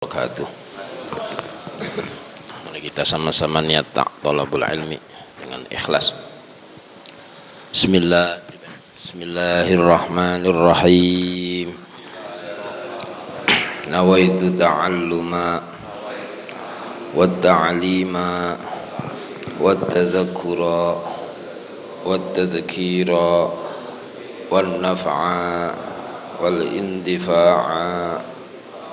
Wabarakatuh. Mari kita sama-sama niat thalabul ilmi dengan ikhlas. Bismillahirrahmanirrahim. Nawaitu ta'alluma wat-ta'lima wat-tadhakkura wat-tadhkira wan-naf'a wal-indifa'a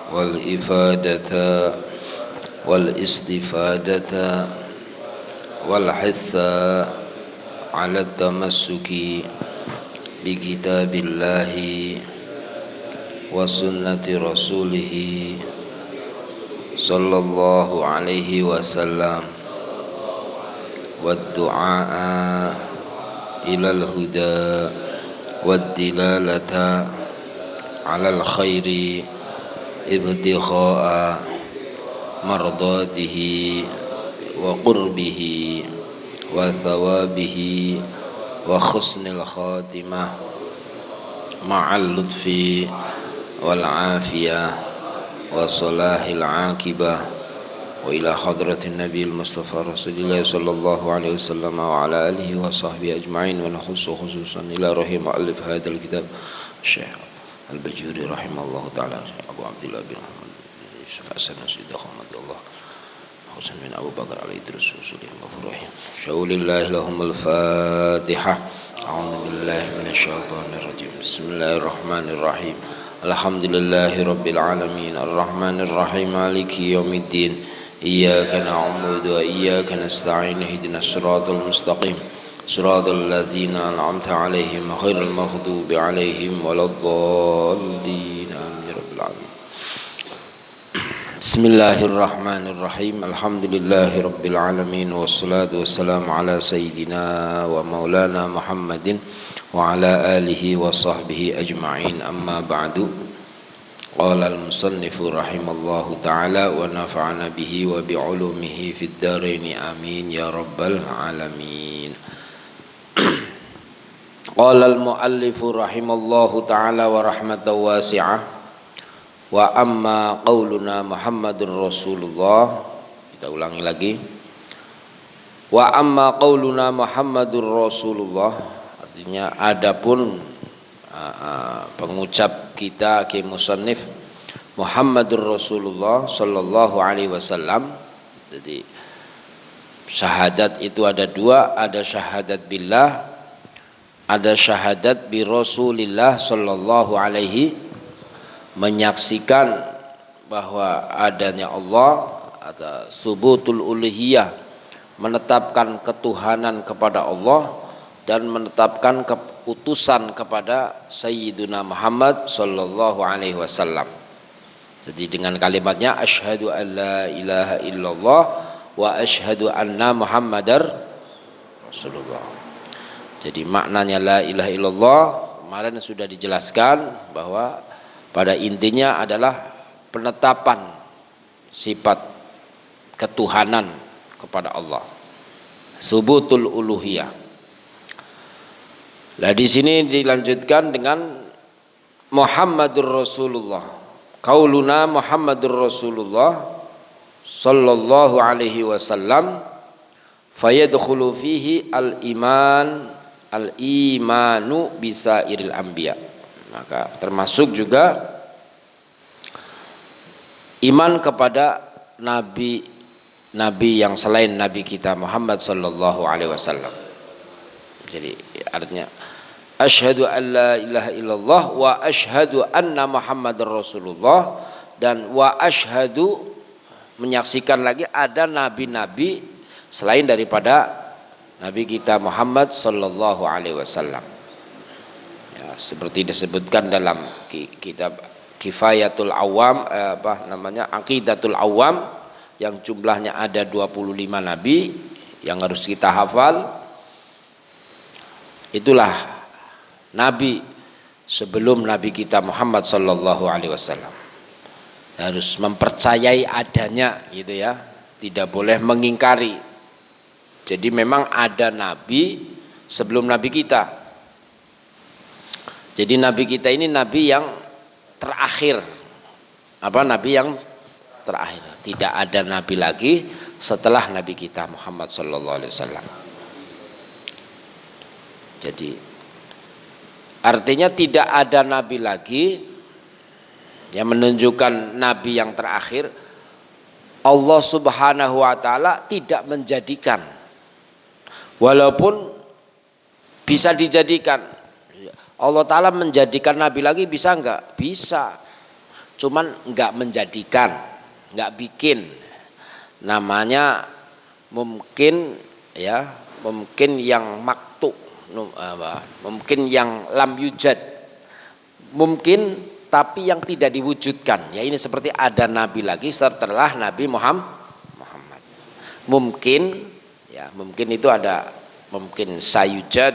wal-ifadata wal-istifadata wal-hissa ala tamassuki bi kitabillahi wa sunnati rasulihi sallallahu alaihi wasallam wad-du'a ilal huda wad-dilalata ala al-khairi ibtigha'a mardatihi wa qurbihi wa thawabihi wa khusnil khatimah ma'al lutfi wal afiyah wa salahil aqibah wa ila hadratin nabiyil mustafa rasulillah sallallahu alaihi wasallam wa ala alihi wa sahbihi ajma'in wa khususan ila rahim alif hadzal kitab Syekh Al-Bajuri rahimahullah ta'ala Abu Abdillah bin Muhammad Yusuf Hasan Siddiq Ahmadullah Husain bin Abu Bakar al-Idris Rasulullah Mafurahim Syaulillahi lahumul Fatihah A'udhu billahi minasyaitanir rajim Bismillahirrahmanirrahim Alhamdulillahi rabbil alamin Ar-Rahmanir Rahim Maliki yaumiddin Iyyaka na'budu wa iyyaka nasta'in Ihdinas siratal mustaqim Siratal ladzina an'amta 'alaihim ghairil maghdubi 'alaihim waladdallin amin ya rabbil alamin. Bismillahirrahmanirrahim. Alhamdulillahi rabbil alamin wassalatu wassalamu ala sayyidina wa maulana Muhammadin wa ala alihi wa sahbihi ajma'in. Amma ba'du. Qala al-musannifu rahimallahu ta'ala wa nafa'ana bihi wa bi'ulumihi fid dharain amin ya rabbal alamin. Qala al-muallifu rahimallahu ta'ala wa rahmatan wasi'ah wa amma qauluna Muhammadur Rasulullah. Kita ulangi lagi. Wa amma qauluna Muhammadur Rasulullah, artinya adapun pengucap kita ki musannif Muhammadur Rasulullah sallallahu alaihi wasallam. Jadi syahadat itu ada dua, ada syahadat billah, ada syahadat bi Rasulillah sallallahu alaihi, menyaksikan bahwa adanya Allah, ada subutul uluhiyah, menetapkan ketuhanan kepada Allah dan menetapkan keutusan kepada Sayyiduna Muhammad sallallahu alaihi wasallam. Jadi dengan kalimatnya asyhadu an la ilaha illallah wa asyhadu anna Muhammadar Rasulullah. Jadi maknanya la ilaha illallah kemarin sudah dijelaskan bahwa pada intinya adalah penetapan sifat ketuhanan kepada Allah. Subutul uluhiyah. Nah di sini dilanjutkan dengan Muhammadur Rasulullah. Qauluna Muhammadur Rasulullah sallallahu alaihi wasallam fayadkhulu fihi al-imanu bisairil anbiya. Maka termasuk juga iman kepada nabi yang selain nabi kita Muhammad sallallahu alaihi wasallam. Jadi artinya asyhadu an la ilaha illallah wa asyhadu anna Muhammadar Rasulullah, dan wa asyhadu menyaksikan lagi ada nabi-nabi selain daripada Nabi kita Muhammad sallallahu alaihi wasallam. Ya, seperti disebutkan dalam kitab Kifayatul Awam, Aqidatul Awam, yang jumlahnya ada 25 nabi yang harus kita hafal. Itulah nabi sebelum nabi kita Muhammad sallallahu alaihi wasallam. Harus mempercayai adanya gitu ya, tidak boleh mengingkari. Jadi memang ada nabi sebelum nabi kita. Jadi nabi kita ini nabi yang terakhir. Nabi yang terakhir. Tidak ada nabi lagi setelah nabi kita Muhammad sallallahu alaihi wasallam. Jadi artinya tidak ada nabi lagi, yang menunjukkan nabi yang terakhir. Allah Subhanahu wa taala tidak menjadikan, walaupun bisa dijadikan. Allah taala menjadikan nabi lagi bisa enggak? Bisa. Cuman enggak menjadikan, enggak bikin. Namanya mungkin ya, mungkin yang maktu, mungkin yang lam yujad. Mungkin tapi yang tidak diwujudkan. Ya ini seperti ada nabi lagi setelah Nabi Muhammad. Mungkin ya, mungkin itu ada mungkin sayujad,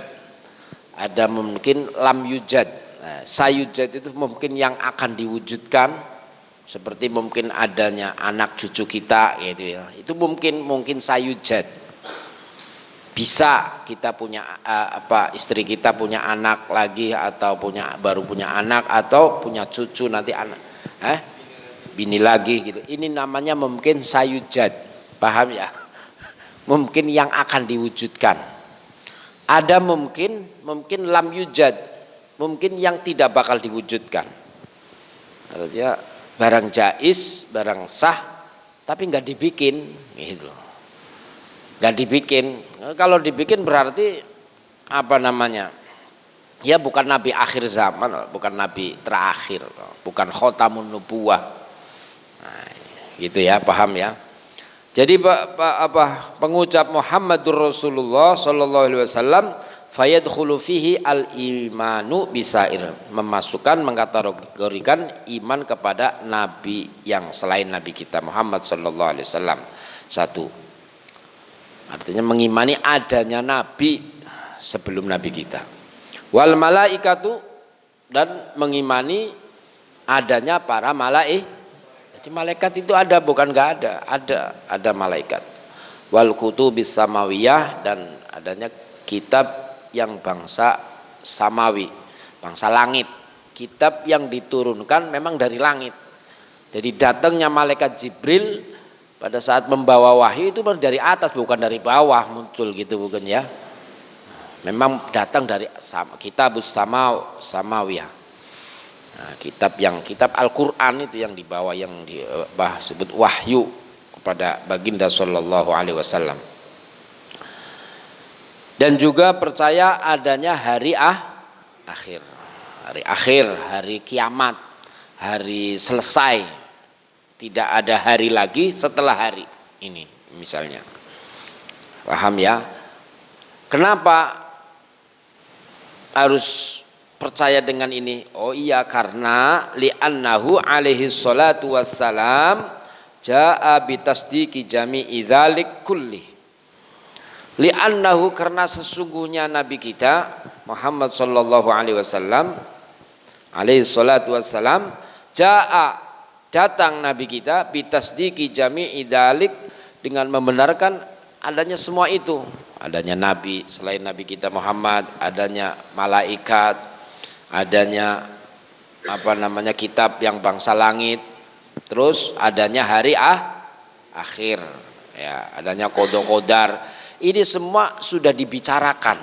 ada mungkin lam yujad. Nah, sayujad itu mungkin yang akan diwujudkan, seperti mungkin adanya anak cucu kita gitu ya. Itu mungkin sayujad. Bisa kita punya istri kita punya anak lagi, atau baru punya anak, atau punya cucu nanti anak bini lagi gitu. Ini namanya mungkin sayujad. Paham ya? Mungkin yang akan diwujudkan. Ada mungkin lam yujad, mungkin yang tidak bakal diwujudkan. Artinya barang jaiz, barang sah, tapi nggak dibikin gitu loh. Nggak dibikin. Kalau dibikin berarti apa namanya? Ya bukan nabi akhir zaman, bukan nabi terakhir, bukan khotamun nubuwah. Nah, gitu ya, paham ya? Jadi pengucap Muhammadur Rasulullah sallallahu alaihi wasallam fayadkhulu fihi al-imanu bisair, memasukkan, mengkategorikan iman kepada nabi yang selain nabi kita Muhammad sallallahu alaihi wasallam. Satu, artinya mengimani adanya nabi sebelum nabi kita. Wal malaikatu, dan mengimani adanya para malaikat. Jadi malaikat itu ada, bukan enggak ada malaikat. Wal kutubis samawiyah, dan adanya kitab yang bangsa samawi, bangsa langit. Kitab yang diturunkan memang dari langit. Jadi datangnya malaikat Jibril pada saat membawa wahyu itu dari atas, bukan dari bawah muncul gitu, bukan ya. Memang datang dari kitabus samawiyah. Nah, kitab Al-Qur'an itu yang dibawa, yang disebut wahyu kepada baginda sallallahu alaihi wasallam. Dan juga percaya adanya hari akhir. Hari akhir, hari kiamat, hari selesai. Tidak ada hari lagi setelah hari ini misalnya. Paham ya? Kenapa harus percaya dengan ini? Oh iya, karena li'annahu alaihi salatu wassalam jaa bitasdiqi jami'i dzalik kulli. Li'annahu, karena sesungguhnya nabi kita Muhammad sallallahu alaihi wasallam alaihi salatu wassalam jaa, datang nabi kita bitasdiqi jami'i dzalik, dengan membenarkan adanya semua itu. Adanya nabi selain nabi kita Muhammad, adanya malaikat, adanya kitab yang bangsa langit, terus adanya hari akhir ya, adanya qada-qadar. Ini semua sudah dibicarakan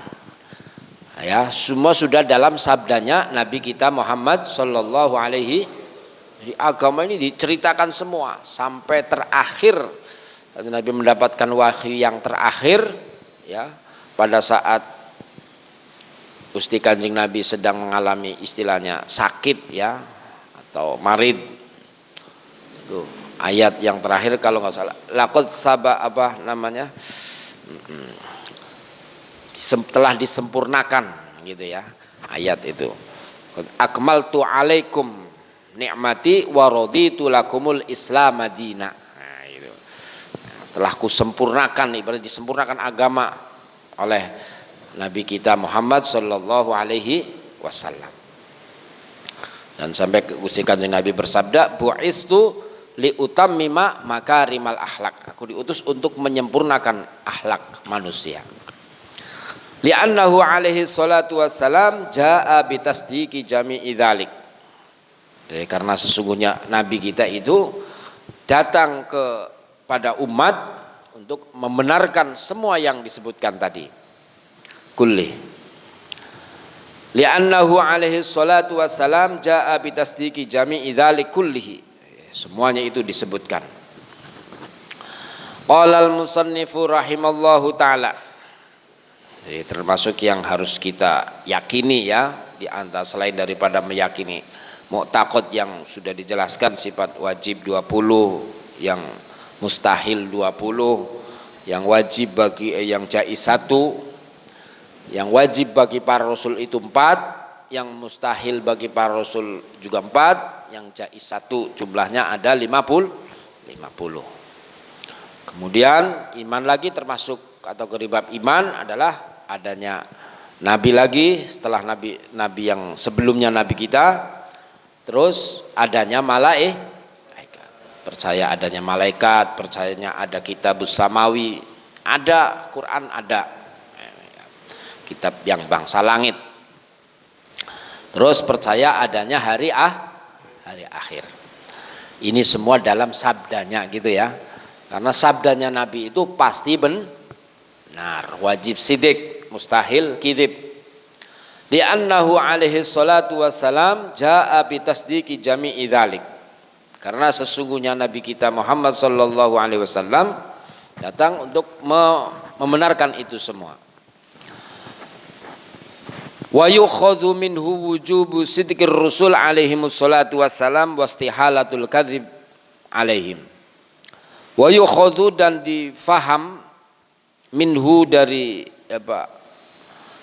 ya, semua sudah dalam sabdanya nabi kita Muhammad sallallahu alaihi. Jadi agama ini diceritakan semua sampai terakhir. Nabi mendapatkan wahyu yang terakhir ya, pada saat Gusti Kanjeng Nabi sedang mengalami istilahnya sakit ya, atau marid. Itu ayat yang terakhir kalau nggak salah. Laqad telah disempurnakan gitu ya, ayat itu. Akmaltu alaikum nikmati wa raditu lakumul Islam madina. Nah, itu. Telah kusempurnakan, ibarat disempurnakan agama oleh Nabi kita Muhammad sallallahu alaihi wasallam. Dan sampai Gusti Kanjeng Nabi bersabda, bu'istu li utammima makarimal akhlak. Aku diutus untuk menyempurnakan akhlak manusia. Li'annahu alaihi salatu wassalam jaa bitasdiqi jami'i dzalik. Karena sesungguhnya nabi kita itu datang kepada umat untuk membenarkan semua yang disebutkan tadi. Kulli. Li'annahu alaihi salatu wassalam jaa bitasdiqi jami'i dzalik kullihi. Semuanya itu disebutkan. Qala al-musannifu rahimallahu taala. Jadi termasuk yang harus kita yakini ya, di antara selain daripada meyakini mu'taqad yang sudah dijelaskan sifat wajib 20, yang mustahil 20, yang wajib bagi yang jaiz 1, yang wajib bagi para rasul itu 4, yang mustahil bagi para rasul juga 4, yang jaiz 1 jumlahnya ada 50. Kemudian iman lagi termasuk kategori bab iman adalah adanya nabi lagi setelah nabi yang sebelumnya nabi kita. Terus adanya malaikat, percaya adanya malaikat, percayanya ada kitabus samawi, ada Quran, ada kitab yang bangsa langit. Terus percaya adanya hari akhir. Ini semua dalam sabdanya gitu ya. Karena sabdanya Nabi itu pasti benar, wajib sidik, mustahil kidib. Li'annahu alaihi salatu wassalam jaa bitasdiqi jami'i dzalik. Karena sesungguhnya Nabi kita Muhammad sallallahu alaihi wasallam datang untuk membenarkan itu semua. Wa yukhadhu minhu wujubu sidqir rusul alaihimus salatu wassalam wastihalatul kadzib alaihim. Wa yukhadhu, dan difaham minhu dari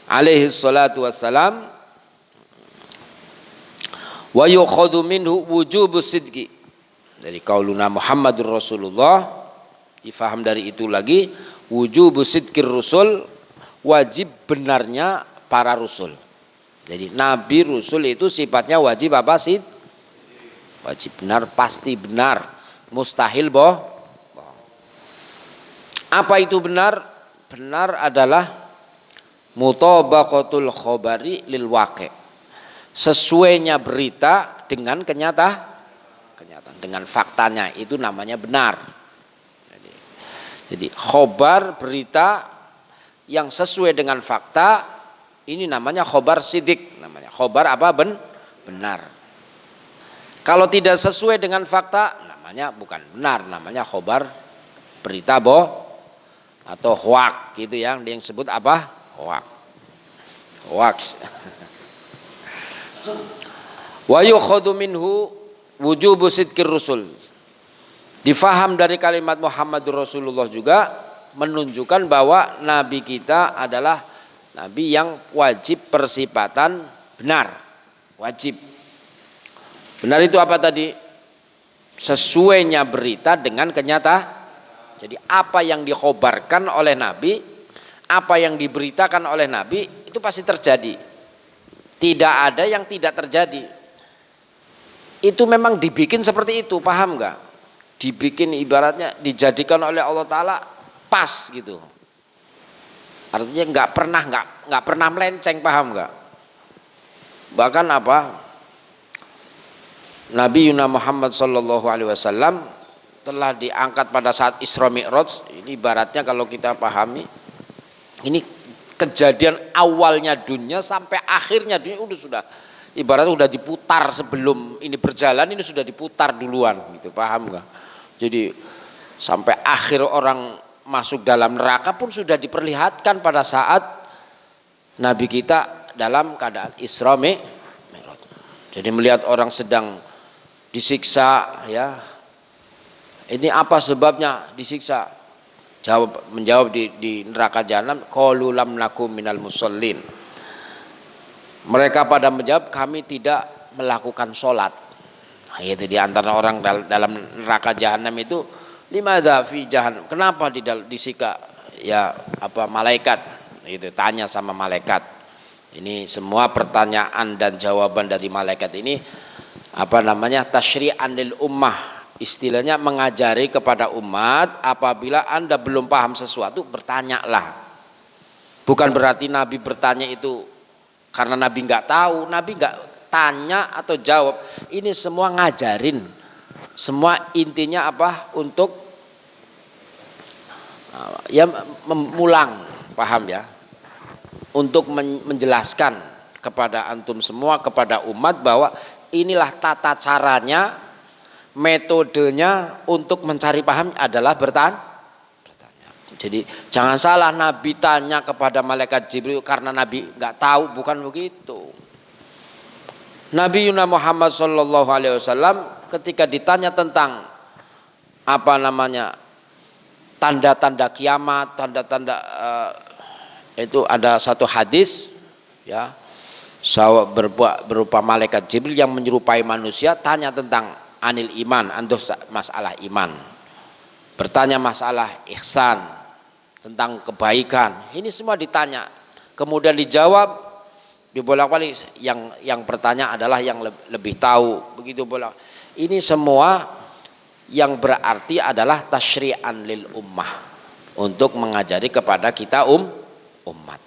alaihi salatu wassalam, wa yukhadhu minhu wujubus sidqi, dari qauluna Muhammadur Rasulullah, difaham dari itu lagi wujubus sidqir rusul, wajib benarnya para rusul. Jadi nabi rusul itu sifatnya wajib apa sih? Wajib benar, pasti benar, mustahil bohong. Apa itu benar? Benar adalah mutabaqatul khabari lil waqi', sesuainya berita dengan kenyataan, dengan faktanya, itu namanya benar. Jadi khobar, berita yang sesuai dengan fakta, ini namanya khobar sidik, namanya khobar apa? Benar. Kalau tidak sesuai dengan fakta, namanya bukan benar, namanya khobar berita atau hoak gitu ya, yang disebut apa? Hoax. Wa yukhadhu minhu wujubu sidqir rusul. Difaham dari kalimat Muhammadur Rasulullah juga menunjukkan bahwa nabi kita adalah nabi yang wajib persifatan benar. Wajib. Benar itu apa tadi? Sesuainya berita dengan kenyataan. Jadi apa yang dikhobarkan oleh nabi, apa yang diberitakan oleh Nabi itu pasti terjadi. Tidak ada yang tidak terjadi. Itu memang dibikin seperti itu, paham nggak? Dibikin ibaratnya dijadikan oleh Allah Ta'ala pas gitu. Artinya nggak pernah melenceng, paham nggak? Bahkan apa? Nabi Yuna Muhammad Sallallahu Alaihi Wasallam telah diangkat pada saat Isra Mi'raj. Ini ibaratnya kalau kita pahami, ini kejadian awalnya dunia sampai akhirnya dunia sudah ibaratnya sudah diputar sebelum ini berjalan, ini sudah diputar duluan gitu, paham nggak? Jadi sampai akhir orang masuk dalam neraka pun sudah diperlihatkan pada saat Nabi kita dalam keadaan Isra Mi'raj. Jadi melihat orang sedang disiksa ya. Ini apa sebabnya disiksa? Menjawab di neraka jahanam, qalu lam nakum minal musallin. Mereka pada menjawab, kami tidak melakukan sholat. Nah, itu di antara orang dalam neraka jahanam itu, limadza fi jahannam, kenapa disiksa ya apa malaikat? Itu tanya sama malaikat. Ini semua pertanyaan dan jawaban dari malaikat ini apa namanya? Tasyri'an lil ummah. Istilahnya mengajari kepada umat, apabila Anda belum paham sesuatu, bertanyalah. Bukan berarti Nabi bertanya itu karena Nabi nggak tahu. Nabi nggak tanya atau jawab. Ini semua ngajarin Semua intinya apa? Untuk ya memulang, paham ya? Untuk menjelaskan kepada antum semua, kepada umat bahwa inilah tata caranya, metodenya untuk mencari paham adalah bertanya. Jadi jangan salah, Nabi tanya kepada malaikat Jibril karena Nabi nggak tahu, bukan begitu. Nabi Yuna Muhammad Sallallahu Alaihi Wasallam ketika ditanya tentang apa namanya tanda-tanda kiamat, tanda-tanda itu ada satu hadis ya, berupa malaikat Jibril yang menyerupai manusia tanya tentang anil iman, masalah iman, bertanya masalah ihsan, tentang kebaikan. Ini semua ditanya, kemudian dijawab, dibolak-balik. Yang bertanya adalah yang lebih tahu, begitu bolak. Ini semua yang berarti adalah tasyri'an lil ummah, untuk mengajari kepada kita umat.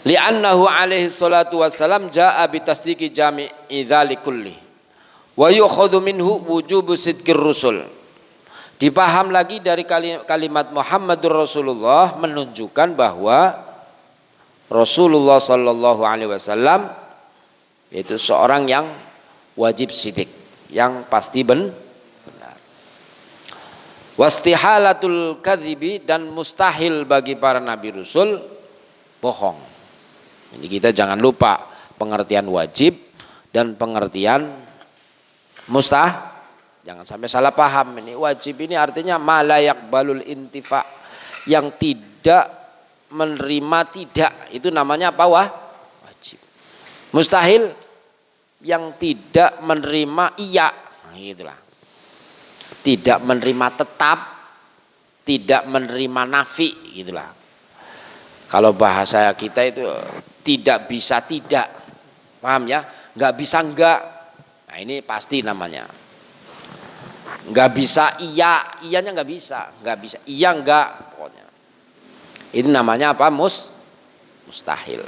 Li'annahu alaihi salatu wassalam jaa bitasdiqi jami'i dzali kulli wa yukhadhu minhu wujubu sidqir rusul. Dipaham lagi dari kalimat Muhammadur Rasulullah menunjukkan bahwa Rasulullah Sallallahu Alaihi Wasallam itu seorang yang wajib sidik, yang pasti benar. Wastihalatul kadhibi, dan mustahil bagi para nabi rasul bohong. Ini kita jangan lupa pengertian wajib dan pengertian mustahil. Jangan sampai salah paham. Ini wajib ini artinya ma la yaqbalul intifa, yang tidak menerima tidak, itu namanya apa? Wajib. Mustahil yang tidak menerima iya, nah, gitulah. Tidak menerima tetap, tidak menerima nafi, gitulah. Kalau bahasa kita itu tidak bisa tidak, paham ya? Nggak bisa enggak. Nah ini pasti namanya. Nggak bisa iya, iyanya nggak bisa iya enggak, pokoknya ini namanya apa? Mustahil.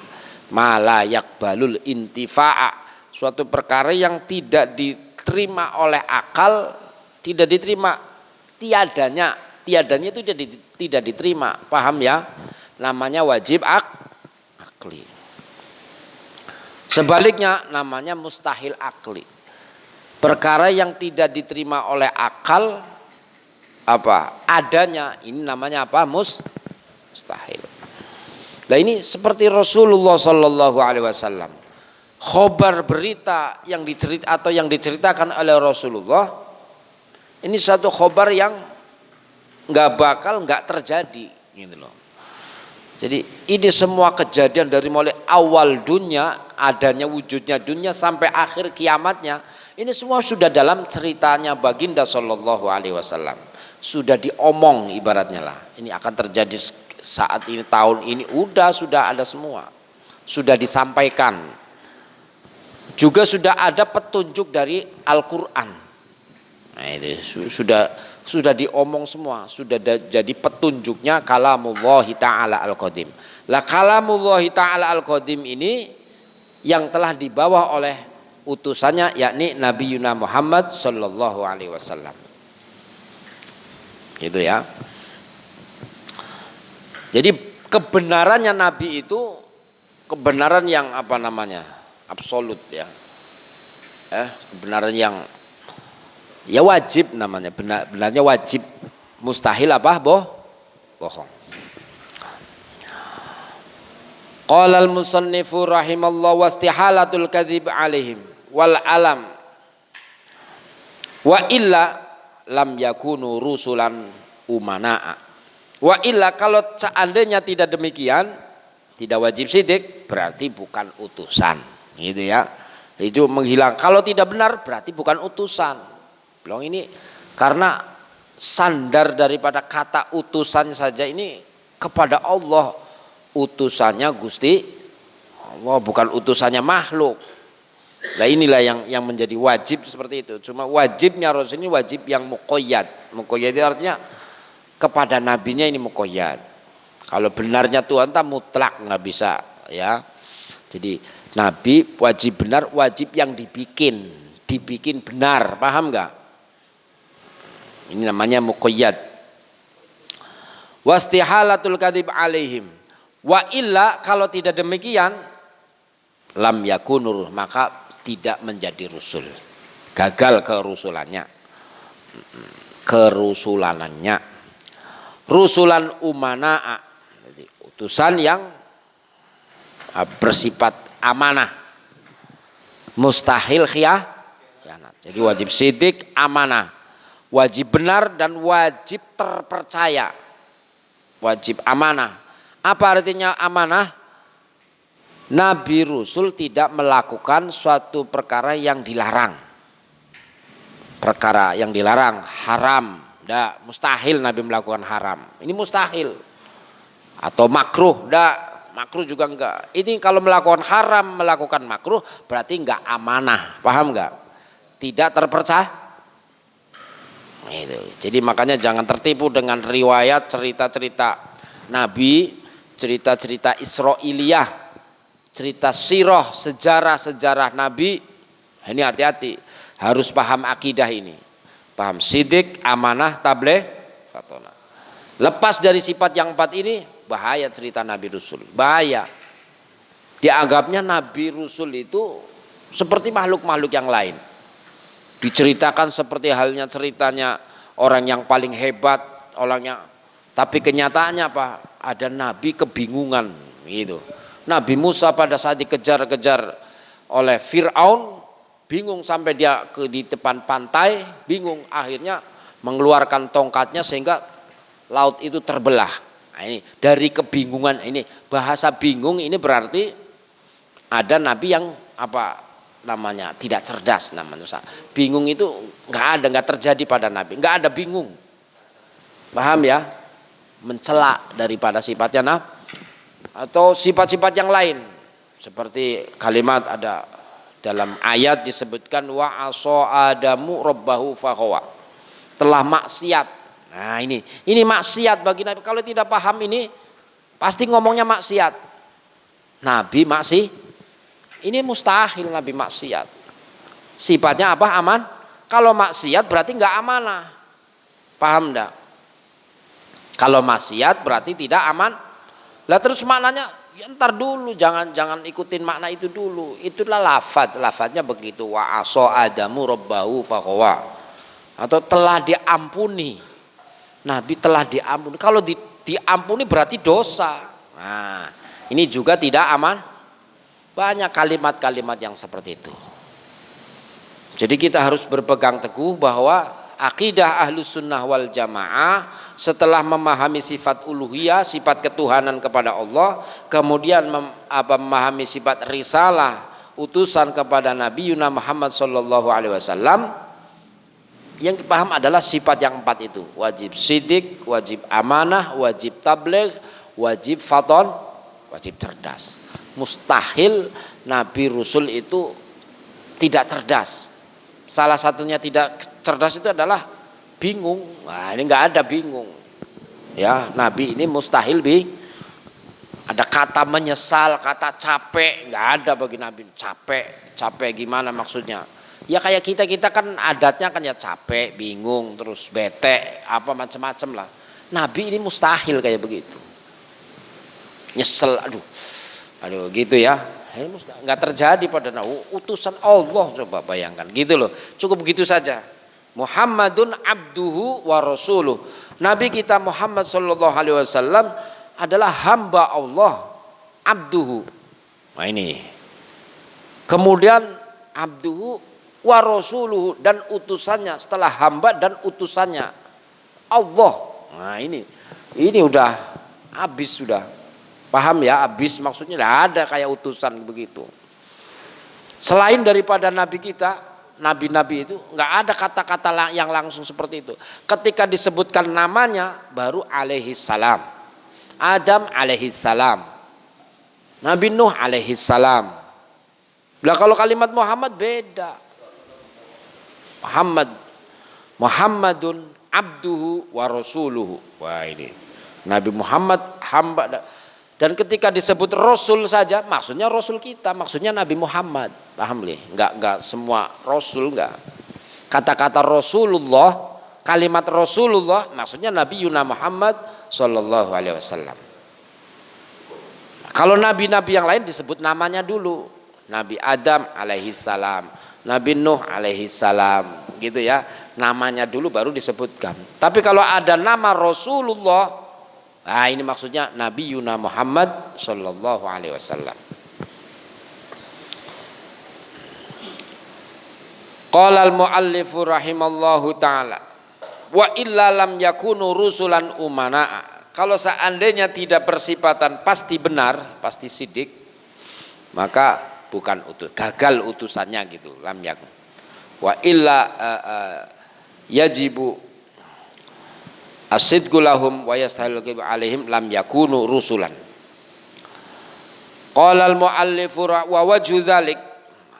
Ma yaqbalul intifa'a, suatu perkara yang tidak diterima oleh akal, tidak diterima tiadanya itu tidak diterima, paham ya? Namanya wajib akli. Sebaliknya namanya mustahil akli. Perkara yang tidak diterima oleh akal apa adanya, ini namanya apa? Mustahil. Nah ini seperti Rasulullah Sallallahu Alaihi Wasallam, khobar berita yang diceritakan oleh Rasulullah, ini satu khobar yang nggak terjadi, gitu loh. Jadi ini semua kejadian dari mulai awal dunia, adanya wujudnya dunia sampai akhir kiamatnya. Ini semua sudah dalam ceritanya baginda Sallallahu Alaihi Wasallam, sudah diomong ibaratnya lah. Ini akan terjadi saat ini, tahun ini, sudah ada semua, sudah disampaikan. Juga sudah ada petunjuk dari Al-Quran. Nah itu sudah diomong semua, sudah jadi petunjuknya kalamullahi ta'ala al-qadim. Lah kalamullahi ta'ala al-qadim ini yang telah dibawa oleh utusannya, yakni Nabi Yuna Muhammad Sallallahu Alaihi Wasallam. Gitu ya. Jadi kebenarannya Nabi itu kebenaran yang apa namanya? Absolut ya. Kebenaran yang ya wajib namanya, benarnya wajib. Mustahil apa? Bohong. Qala al-musannifu rahimallahu wastihalatul kadzib alaihim wal alam wa illa lam yakunu rusulan umana'a. Wa illa, kalau seandainya tidak demikian, tidak wajib sidik, berarti bukan utusan, gitu ya. Itu menghilang. Kalau tidak benar berarti bukan utusan. Belum ini karena sandar daripada kata utusan saja ini kepada Allah, utusannya Gusti Allah, bukan utusannya makhluk. Nah inilah yang menjadi wajib seperti itu. Cuma wajibnya Rasul ini wajib yang muqayyad. Muqayyad itu artinya kepada nabinya ini muqayyad. Kalau benarnya Tuhan tak mutlak, nggak bisa ya. Jadi nabi wajib benar, wajib yang dibikin, dibikin benar, paham nggak? Ini namanya muqayyad. Wastihalatul kadzib alaihim. Wa illa, kalau tidak demikian, lam yakunur, maka tidak menjadi rusul. Gagal kerusulannya. Rusulan umana'a, jadi utusan yang bersifat amanah. Mustahil khianat. Jadi wajib sidik, amanah. Wajib benar dan wajib terpercaya. Wajib amanah. Apa artinya amanah? Nabi Rasul tidak melakukan suatu perkara yang dilarang. Perkara yang dilarang, haram. Tidak, mustahil Nabi melakukan haram. Ini mustahil. Atau makruh, tidak. Makruh juga enggak. Ini kalau melakukan haram, melakukan makruh, berarti enggak amanah. Paham enggak? Tidak terpercaya. Itu. Jadi makanya jangan tertipu dengan riwayat cerita-cerita Nabi, cerita-cerita Israiliyah, cerita sirah, sejarah-sejarah Nabi. Ini hati-hati, harus paham akidah ini. Paham sidik, amanah, tabligh, fatona. Lepas dari sifat yang 4 ini, bahaya cerita Nabi Rasul. Bahaya. Dianggapnya Nabi Rasul itu seperti makhluk-makhluk yang lain. Diceritakan seperti halnya ceritanya orang yang paling hebat, tapi kenyataannya apa? Ada nabi kebingungan gitu. Nabi Musa pada saat dikejar-kejar oleh Fir'aun, bingung sampai dia di depan pantai, bingung, akhirnya mengeluarkan tongkatnya sehingga laut itu terbelah. Nah, ini dari kebingungan ini, bahasa bingung ini berarti ada nabi yang tidak cerdas namanya. Bingung itu nggak terjadi pada nabi, nggak ada bingung. Paham ya? Mencela daripada sifatnya nabi atau sifat-sifat yang lain. Seperti kalimat ada dalam ayat disebutkan wa asa adamu rabbahu fahawa. Telah maksiat. Nah, ini maksiat bagi nabi. Kalau tidak paham ini pasti ngomongnya maksiat. Nabi ini mustahil Nabi maksiat. Sifatnya apa? Aman. Kalau maksiat berarti nggak amanah. Paham enggak? Kalau maksiat berarti tidak aman. Lah terus maknanya, ya ntar dulu, jangan ikutin makna itu dulu. Itulah lafadznya begitu. Wa asa adamu rabbahu fahawa. Atau telah diampuni. Nabi telah diampuni. Kalau diampuni berarti dosa. Nah, ini juga tidak aman. Banyak kalimat-kalimat yang seperti itu. Jadi kita harus berpegang teguh bahwa akidah Ahlus Sunnah wal Jamaah setelah memahami sifat uluhiyah, sifat ketuhanan kepada Allah, kemudian memahami sifat risalah, utusan kepada Nabi Yuna Muhammad sallallahu alaihi wasallam, yang dipaham adalah sifat yang 4 itu. Wajib sidik, wajib amanah, wajib tabligh, wajib faton, wajib cerdas. Mustahil Nabi Rasul itu tidak cerdas. Salah satunya tidak cerdas itu adalah bingung. Nah, ini nggak ada bingung. Ya, Nabi ini mustahil ada kata menyesal, kata capek, nggak ada bagi Nabi. Capek gimana maksudnya? Ya kayak kita kan adatnya kan ya capek, bingung, terus bete, apa macam-macam lah. Nabi ini mustahil kayak begitu. Nyesel, aduh gitu ya. Ini nggak terjadi pada utusan Allah, coba bayangkan gitu loh. Cukup begitu saja. Muhammadun abduhu wa rasuluh. Nabi kita Muhammad sallallahu alaihi wasallam adalah hamba Allah, abduhu. Nah ini. Kemudian abduhu wa rasuluhu, dan utusannya, setelah hamba dan utusannya Allah. Nah ini udah habis sudah. Paham ya, habis maksudnya tidak ada kayak utusan begitu. Selain daripada Nabi kita, Nabi-Nabi itu nggak ada kata-kata yang langsung seperti itu. Ketika disebutkan namanya baru alaihi salam. Adam alaihi salam. Nabi Nuh alaihi salam. Lah kalau kalimat Muhammad beda. Muhammadun abduhu wa rasuluhu. Wah ini. Nabi Muhammad hamba Dan ketika disebut Rasul saja, maksudnya Rasul kita, maksudnya Nabi Muhammad. Paham nih? Enggak semua Rasul, enggak. Kata-kata Rasulullah, kalimat Rasulullah, maksudnya Nabi Yuna Muhammad Sallallahu Alaihi Wasallam. Kalau nabi-nabi yang lain disebut namanya dulu. Nabi Adam alaihi salam, Nabi Nuh alaihi salam, gitu ya. Namanya dulu baru disebutkan. Tapi kalau ada nama Rasulullah, nah ini maksudnya Nabi Yuna Muhammad Sallallahu Alaihi Wasallam. Qala al-muallifu rahimallahu ta'ala wa illa lam yakunu rusulan umana'a. Kalau seandainya tidak bersifatan pasti benar, pasti sidik, maka bukan gagal utusannya gitu, lam yakun. Wa illa yajibu as-sidqu lahum wa yastahilu alaihim lam yakunu rusulan. Qala al-muallifu wa wajhu dzalik,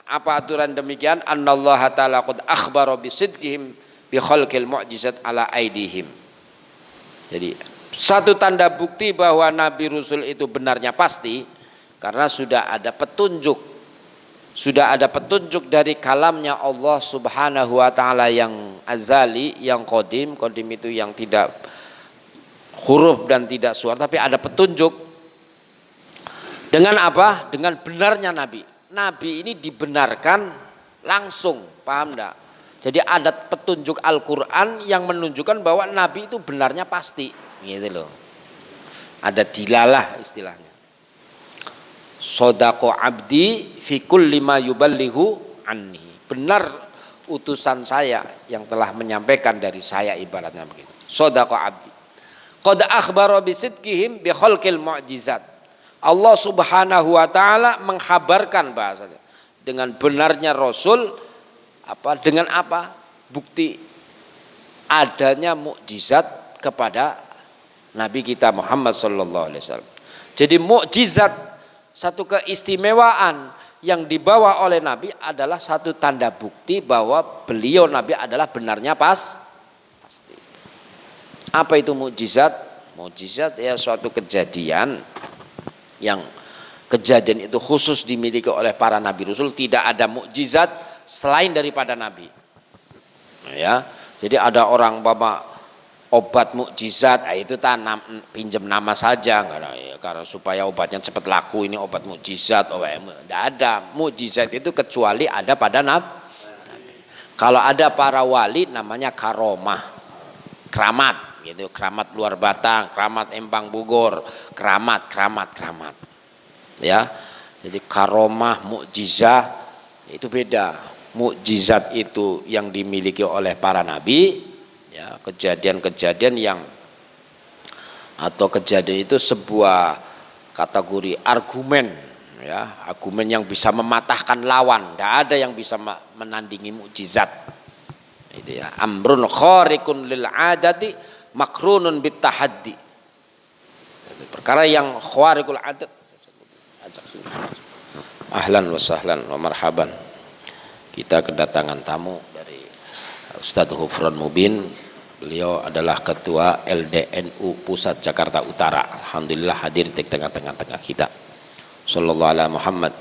apa aturan demikian? Annallaha ta'ala qad akhbara bisidqihim bi khalqil mu'jizat ala aidihim. Jadi satu tanda bukti bahwa nabi rasul itu benarnya pasti karena sudah ada petunjuk. Sudah ada petunjuk dari kalamnya Allah Subhanahu wa taala yang azali, yang qadim. Qadim itu yang tidak huruf dan tidak suara, tapi ada petunjuk. Dengan apa? Dengan benarnya nabi. Nabi ini dibenarkan langsung, paham enggak? Jadi ada petunjuk Al-Quran yang menunjukkan bahwa Nabi itu benarnya pasti, gitu loh. Ada dilalah istilahnya. Sodako abdi fi kulli ma yuballighu anni. Benar utusan saya yang telah menyampaikan dari saya, ibaratnya begitu. Sodako abdi. Qad akhbara bisidqihim bi khalqil mu'jizat. Allah Subhanahu wa taala menghabarkan bahasanya dengan benarnya Rasul dengan apa? Bukti adanya mukjizat kepada Nabi kita Muhammad sallallahu alaihi wasallam. Jadi mukjizat, satu keistimewaan yang dibawa oleh Nabi adalah satu tanda bukti bahwa beliau Nabi adalah benarnya pasti. Apa itu mukjizat? Mukjizat ya suatu kejadian yang kejadian itu khusus dimiliki oleh para nabi rasul, tidak ada mukjizat selain daripada nabi. Nah, ya, jadi ada orang bapak obat mukjizat, itu pinjam nama saja, karena supaya obatnya cepat laku, ini obat mukjizat, tidak ada mukjizat itu kecuali ada pada nabi. Kalau ada para wali namanya karomah, keramat. Gitu, keramat luar batang, keramat empang bugor, keramat. Ya. Jadi karomah, mukjizat itu beda. Mukjizat itu yang dimiliki oleh para nabi, ya, kejadian-kejadian yang atau kejadian itu sebuah kategori argumen, ya, argumen yang bisa mematahkan lawan. Tidak ada yang bisa menandingi mukjizat. Itu ya, amrun khariqun lil adati makrunun bit tahaddi. Perkara yang khariqul adat. Ahlan wa sahlan wa marhaban. Kita kedatangan tamu dari Ustadz Hufron Mubin. Beliau adalah ketua LDNU Pusat Jakarta Utara. Alhamdulillah hadir di tengah-tengah kita. Sallallahu alaihi Muhammad.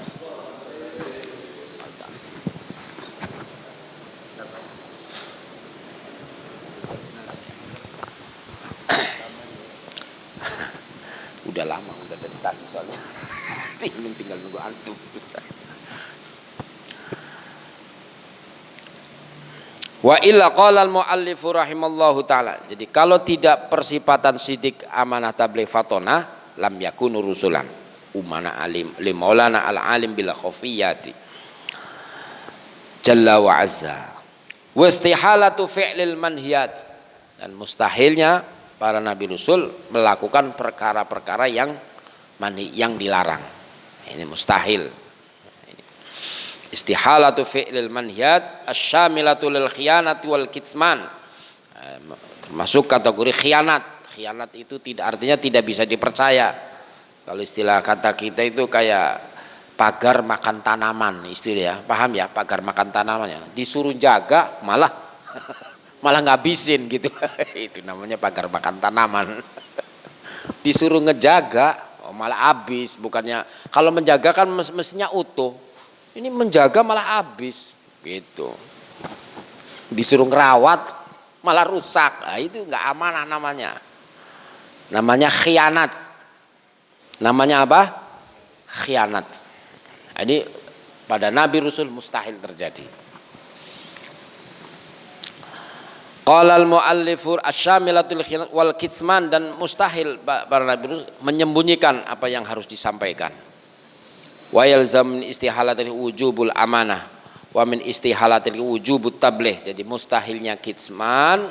Udah lama, udah dari tadi soalnya. Tinggal nunggu antum. Wa illa qala al-muallifu rahimallahu taala. Jadi kalau tidak persifatan sidik amanah tabligh fatona lam yakunu rusulan. Umana alim li maulana al-alim bil khafiyati. Jalla wa azza. Wa istihalatu fi'lil manhiyat. Dan mustahilnya para nabi rasul melakukan perkara-perkara yang dilarang. Ini mustahil. Istihalatu fi'lil manhiyat asyamilatu lil khiyanati wal kitsman. Termasuk kategori khianat. Khianat itu artinya tidak bisa dipercaya. Kalau istilah kata kita itu kayak pagar makan tanaman, istilah ya. Paham ya, pagar makan tanaman ya. Disuruh jaga malah ngabisin gitu. Itu namanya pagar makan tanaman. Disuruh ngejaga malah habis. Bukannya kalau menjaga kan mestinya utuh. Ini menjaga malah habis gitu. Disuruh ngerawat malah rusak. Nah, itu nggak amanah namanya. Namanya khianat. Namanya apa? Khianat. Ini pada Nabi Rasul mustahil terjadi. Qala al-muallifur asyamilatul khianat wal kitsman, dan mustahil para Nabi Rasul menyembunyikan apa yang harus disampaikan. Wa yalzam min istihalatil wujubul amanah wa min istihalatil wujubut tabligh. Jadi mustahilnya kitsman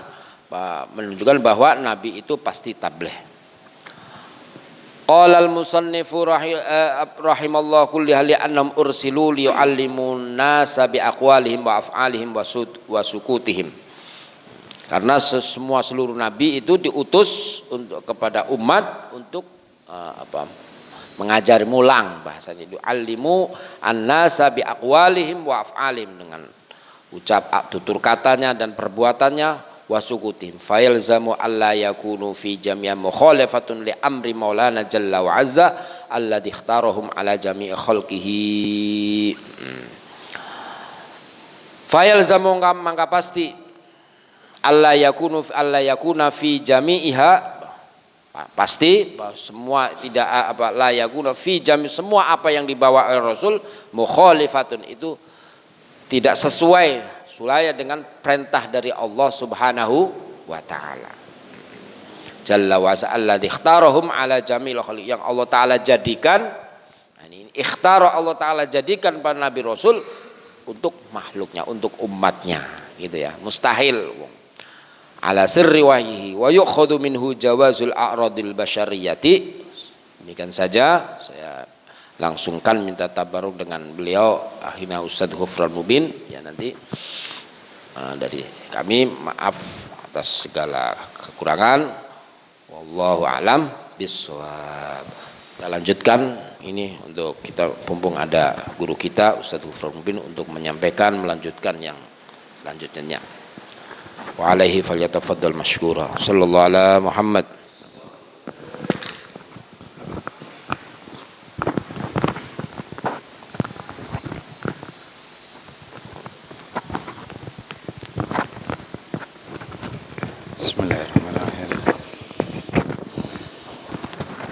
menunjukkan bahwa Nabi itu pasti tabligh. Qala al-musannifu rahimallahu kulli hali annam ursilu liyuallimun nasa bi aqwalihim wa af'alihim wa sukutihim. Karena seluruh nabi itu diutus untuk kepada umat untuk mengajari, mulang bahasanya, yu'allimu an-nasa bi aqwalihim wa af'alihim, dengan tutur katanya dan perbuatannya, wasukutihim fayalzamu alla yakunu fi jami'a mukhalafatun li amri maulana jalla wa azza alladhi ikhtarahum ala jami'i khalqihi. Fayalzamu, maka pasti alla yakuna fi jami'iha, pasti semua tidak la yakuna fi jami', semua apa yang dibawa oleh Rasul mukhalifatun itu tidak sesuai dengan perintah dari Allah Subhanahu wa taala. Jalla wa azza ikhtarahum ala jamil khaliq, yang Allah taala jadikan, ini ikhtara Allah taala jadikan para nabi rasul untuk makhluknya, untuk umatnya, gitu ya. Mustahil ala sirri wahyihi wa yukhadhu minhu jawazul a'radil basyariyati. Demikian saja, saya langsungkan minta tabaruk dengan beliau akhina Ustaz Ghufran Mubin ya. Nanti dari kami maaf atas segala kekurangan, wallahu alam bissawab. Kita lanjutkan ini untuk kita, mumpung ada guru kita Ustaz Ghufran Mubin untuk menyampaikan, melanjutkan yang selanjutnya. Wa alaihi falyatafaddal mashkura. Sallallahu ala Muhammad. Bismillahirrahmanirrahim.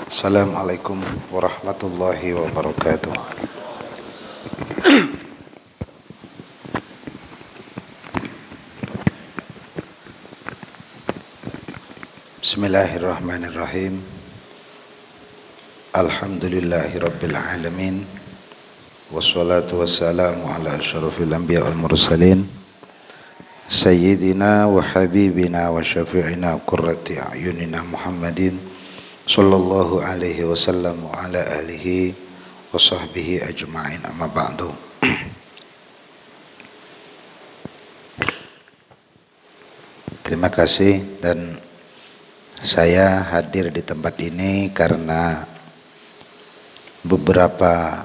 Assalamualaikum warahmatullahi wabarakatuh. Bismillahirrahmanirrahim. Alhamdulillahirabbil alamin. Wassalatu wassalamu ala asyrafil anbiya wal mursalin. Sayyidina wa habibina wa syafi'ina qurrati a'yunina Muhammadin sallallahu alaihi wasallam wa ala alihi wa sahbihi ajma'in, amma ba'du. Terima kasih, dan saya hadir di tempat ini karena beberapa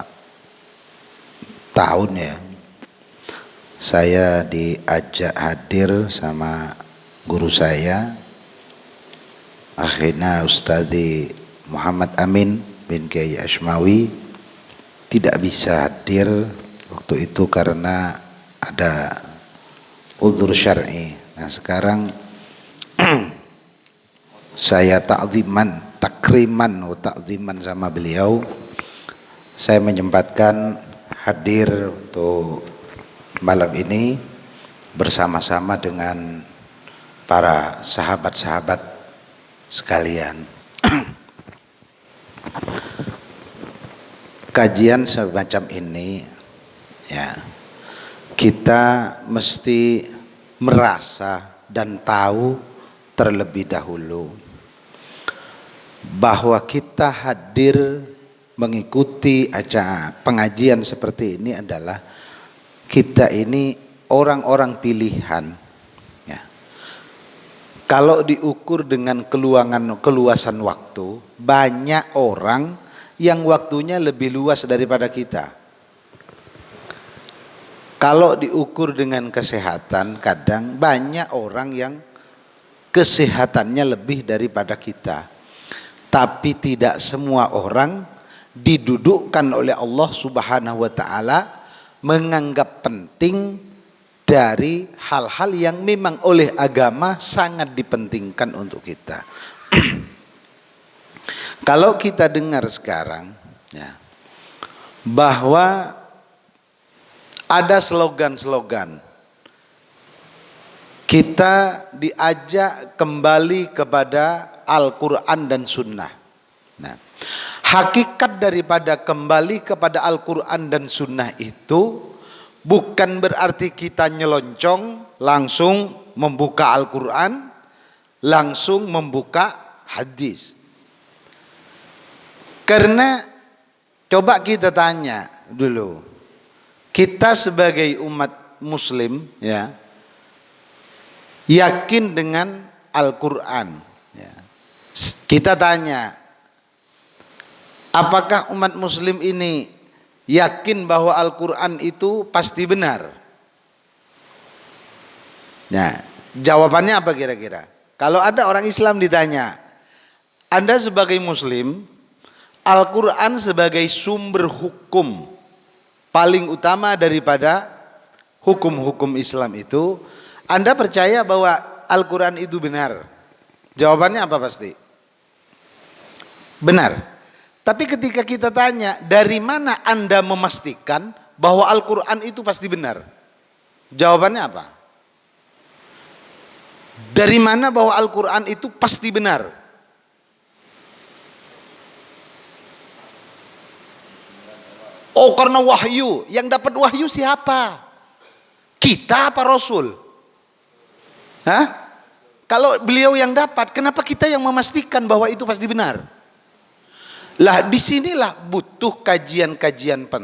tahun ya saya diajak hadir sama guru saya akhirnya Ustadz Muhammad Amin bin Kiai Ashmawi. Tidak bisa hadir waktu itu karena ada uzur syar'i. Nah sekarang saya takriman sama beliau, saya menyempatkan hadir untuk malam ini bersama-sama dengan para sahabat-sahabat sekalian. Kajian semacam ini ya, kita mesti merasa dan tahu terlebih dahulu bahwa kita hadir mengikuti acara pengajian seperti ini adalah kita ini orang-orang pilihan ya. Kalau diukur dengan keluasan waktu, banyak orang yang waktunya lebih luas daripada kita. Kalau diukur dengan kesehatan, kadang banyak orang yang kesehatannya lebih daripada kita. Tapi tidak semua orang didudukkan oleh Allah Subhanahu wa taala menganggap penting dari hal-hal yang memang oleh agama sangat dipentingkan untuk kita. Kalau kita dengar sekarang ya, bahwa ada slogan-slogan, kita diajak kembali kepada Al-Quran dan Sunnah. Nah, hakikat daripada kembali kepada Al-Quran dan Sunnah itu bukan berarti kita nyeloncong langsung membuka Al-Quran, langsung membuka hadis. Karena coba kita tanya dulu, kita sebagai umat Muslim ya, yakin dengan Al-Quran ya. Kita tanya, apakah umat Muslim ini yakin bahwa Al-Quran itu pasti benar? Nah, jawabannya apa kira-kira? Kalau ada orang Islam ditanya, Anda sebagai Muslim, Al-Quran sebagai sumber hukum paling utama daripada hukum-hukum Islam itu, Anda percaya bahwa Al-Quran itu benar? Jawabannya apa pasti? Benar. Tapi ketika kita tanya, dari mana Anda memastikan bahwa Al-Quran itu pasti benar? Jawabannya apa? Dari mana bahwa Al-Quran itu pasti benar? Oh, karena wahyu. Yang dapat wahyu siapa? Kita apa Rasul? Hah? Kalau beliau yang dapat, kenapa kita yang memastikan bahwa itu pasti benar? Lah disinilah butuh kajian-kajian penting.